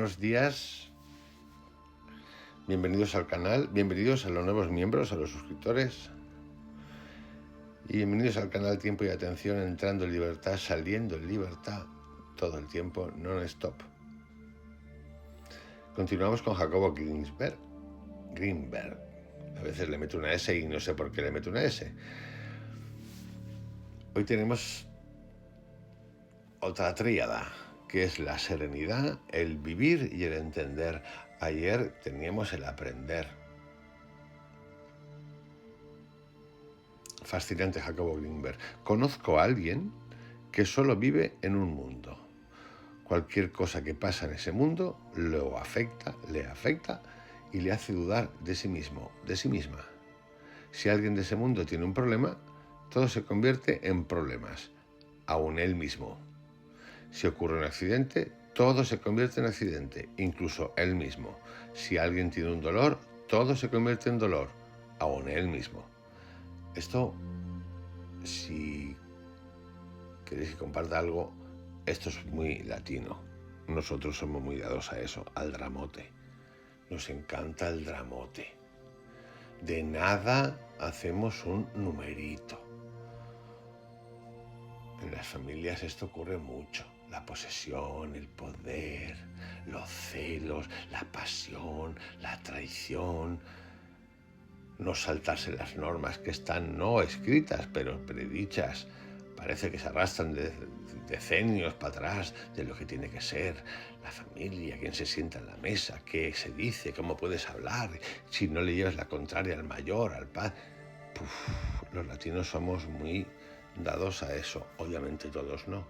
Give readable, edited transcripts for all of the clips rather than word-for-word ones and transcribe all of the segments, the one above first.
buenos días. Bienvenidos al canal, bienvenidos a los nuevos miembros, a los suscriptores. Y bienvenidos al canal Tiempo y Atención, entrando en libertad, saliendo en libertad, todo el tiempo, non-stop. Continuamos con Jacobo Greenberg. A veces le meto una S y no sé por qué le meto una S. Hoy tenemos otra tríada, que es la serenidad, el vivir y el entender. Ayer teníamos el aprender. Fascinante Jacobo Greenberg. Conozco a alguien que solo vive en un mundo. Cualquier cosa que pasa en ese mundo le afecta y le hace dudar de sí mismo, de sí misma. Si alguien de ese mundo tiene un problema, todo se convierte en problemas, aun él mismo. Si ocurre un accidente, todo se convierte en accidente, incluso él mismo. Si alguien tiene un dolor, todo se convierte en dolor, aun él mismo. Esto, si queréis que comparta algo, esto es muy latino. Nosotros somos muy dados a eso, al dramote. Nos encanta el dramote. De nada hacemos un numerito. En las familias esto ocurre mucho. La posesión, el poder, los celos, la pasión, la traición. No saltarse las normas que están no escritas, pero predichas. Parece que se arrastran decenios para atrás de lo que tiene que ser la familia, quién se sienta en la mesa, qué se dice, cómo puedes hablar, si no le llevas la contraria al mayor, al padre. Los latinos somos muy dados a eso, obviamente todos no.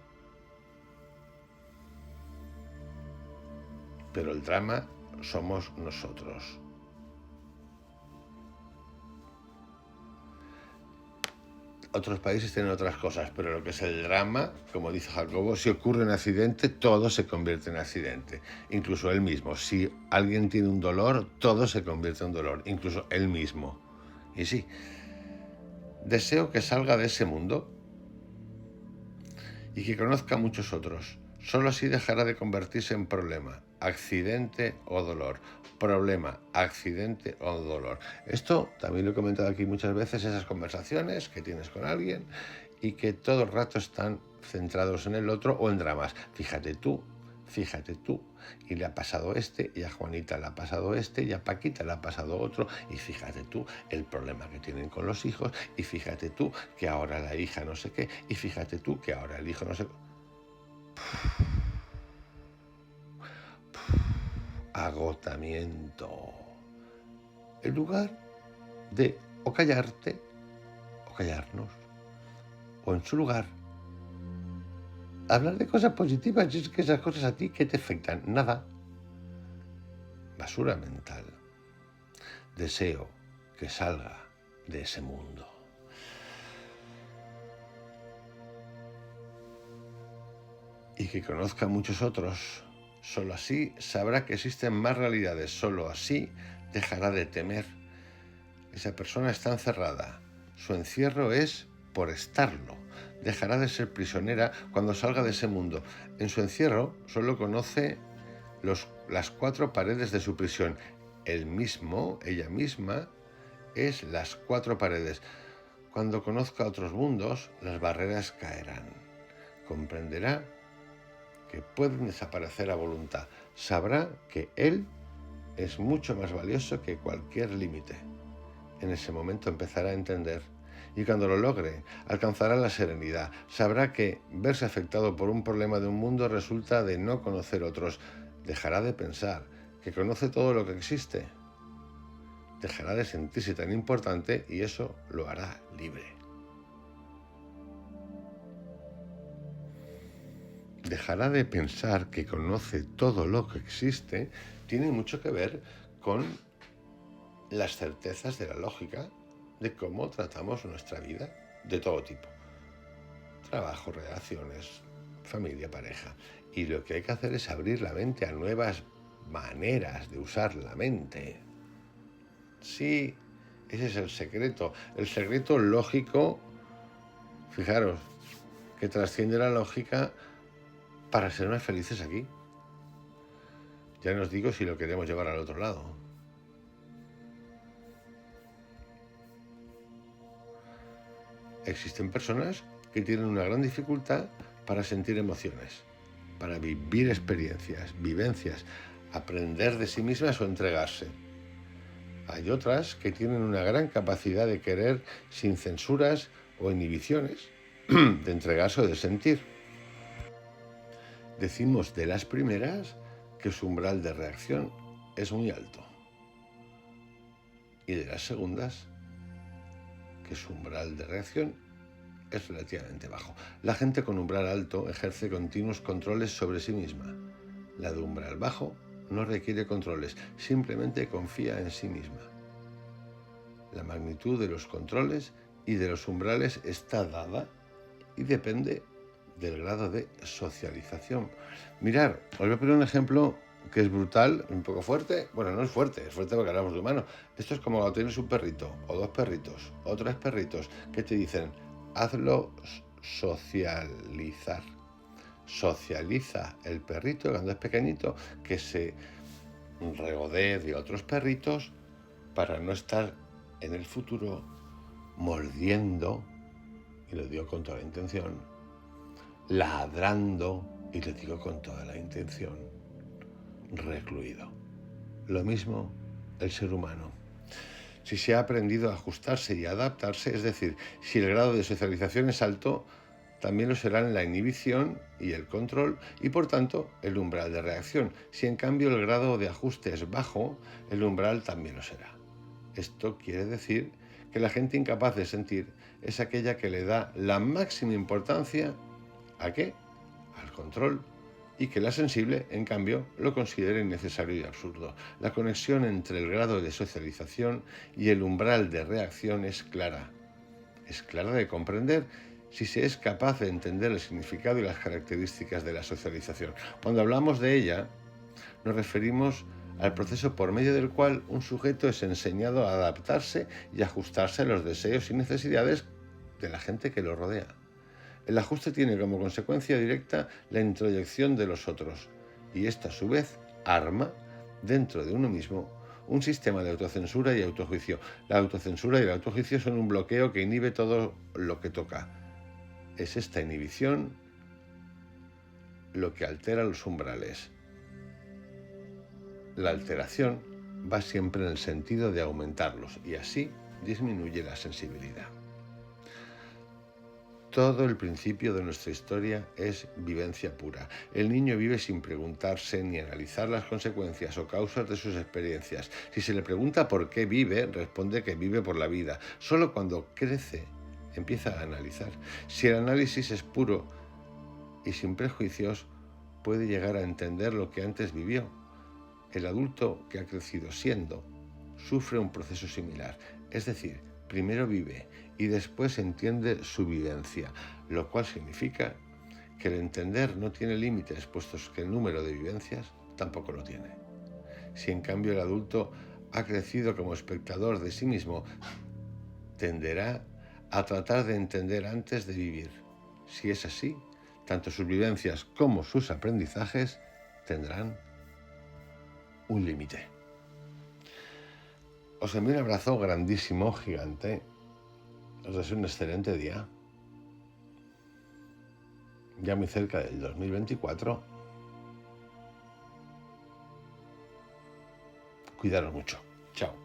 Pero el drama somos nosotros. Otros países tienen otras cosas, pero lo que es el drama, como dice Jacobo, si ocurre un accidente, todo se convierte en accidente, incluso él mismo. Si alguien tiene un dolor, todo se convierte en dolor, incluso él mismo. Y sí, deseo que salga de ese mundo y que conozca a muchos otros. Solo así dejará de convertirse en problema, accidente o dolor. Problema, accidente o dolor. Esto también lo he comentado aquí muchas veces, esas conversaciones que tienes con alguien y que todo el rato están centrados en el otro o en dramas. Fíjate tú, y le ha pasado este, y a Juanita le ha pasado este, y a Paquita le ha pasado otro, y fíjate tú el problema que tienen con los hijos, y fíjate tú que ahora la hija no sé qué, y fíjate tú que ahora el hijo no sé qué. Agotamiento. En lugar de o callarte, o callarnos, o en su lugar, hablar de cosas positivas. Y es que esas cosas a ti, ¿qué te afectan? Nada. Basura mental. Deseo que salga de ese mundo. Y que conozca a muchos otros. Solo así sabrá que existen más realidades. Solo así dejará de temer. Esa persona está encerrada. Su encierro es por estarlo. Dejará de ser prisionera cuando salga de ese mundo. En su encierro solo conoce las 4 paredes de su prisión. Él mismo, ella misma, es las 4 paredes. Cuando conozca otros mundos, las barreras caerán. Comprenderá que pueden desaparecer a voluntad. Sabrá que él es mucho más valioso que cualquier límite. En ese momento empezará a entender, y cuando lo logre, alcanzará la serenidad. Sabrá que verse afectado por un problema de un mundo resulta de no conocer otros. Dejará de pensar que conoce todo lo que existe. Dejará de sentirse tan importante y eso lo hará libre. Dejará de pensar que conoce todo lo que existe. Tiene mucho que ver con las certezas de la lógica de cómo tratamos nuestra vida de todo tipo. Trabajo, relaciones, familia, pareja. Y lo que hay que hacer es abrir la mente a nuevas maneras de usar la mente. Sí, ese es el secreto. El secreto lógico, fijaros, que trasciende la lógica para ser más felices aquí. Ya no os digo si lo queremos llevar al otro lado. Existen personas que tienen una gran dificultad para sentir emociones, para vivir experiencias, vivencias, aprender de sí mismas o entregarse. Hay otras que tienen una gran capacidad de querer sin censuras o inhibiciones, de entregarse o de sentir. Decimos de las primeras que su umbral de reacción es muy alto y de las segundas que su umbral de reacción es relativamente bajo. La gente con umbral alto ejerce continuos controles sobre sí misma. La de umbral bajo no requiere controles, simplemente confía en sí misma. La magnitud de los controles y de los umbrales está dada y depende del grado de socialización. Mirad, os voy a poner un ejemplo que es brutal, un poco fuerte. Bueno, no es fuerte porque hablamos de humano. Esto es como cuando tienes un perrito, o dos perritos, o tres perritos, que te dicen, hazlo socializar. Socializa el perrito cuando es pequeñito, que se regodee de otros perritos para no estar en el futuro mordiendo, y lo digo con toda la intención, ladrando, y lo digo con toda la intención, recluido. Lo mismo el ser humano. Si se ha aprendido a ajustarse y a adaptarse, es decir, si el grado de socialización es alto, también lo serán la inhibición y el control y por tanto el umbral de reacción. Si en cambio el grado de ajuste es bajo, el umbral también lo será. Esto quiere decir que la gente incapaz de sentir es aquella que le da la máxima importancia ¿a qué? Al control, y que la sensible, en cambio, lo considera innecesario y absurdo. La conexión entre el grado de socialización y el umbral de reacción es clara. Es clara de comprender si se es capaz de entender el significado y las características de la socialización. Cuando hablamos de ella, nos referimos al proceso por medio del cual un sujeto es enseñado a adaptarse y ajustarse a los deseos y necesidades de la gente que lo rodea. El ajuste tiene como consecuencia directa la introyección de los otros, y esta a su vez arma dentro de uno mismo un sistema de autocensura y autojuicio. La autocensura y el autojuicio son un bloqueo que inhibe todo lo que toca. Es esta inhibición lo que altera los umbrales. La alteración va siempre en el sentido de aumentarlos y así disminuye la sensibilidad. Todo el principio de nuestra historia es vivencia pura. El niño vive sin preguntarse ni analizar las consecuencias o causas de sus experiencias. Si se le pregunta por qué vive, responde que vive por la vida. Solo cuando crece empieza a analizar. Si el análisis es puro y sin prejuicios, puede llegar a entender lo que antes vivió. El adulto que ha crecido siendo sufre un proceso similar, es decir, primero vive y después entiende su vivencia, lo cual significa que el entender no tiene límites, puesto que el número de vivencias tampoco lo tiene. Si en cambio el adulto ha crecido como espectador de sí mismo, tenderá a tratar de entender antes de vivir. Si es así, tanto sus vivencias como sus aprendizajes tendrán un límite. Os envío un abrazo grandísimo, gigante. Os deseo un excelente día. Ya muy cerca del 2024. Cuidaros mucho. Chao.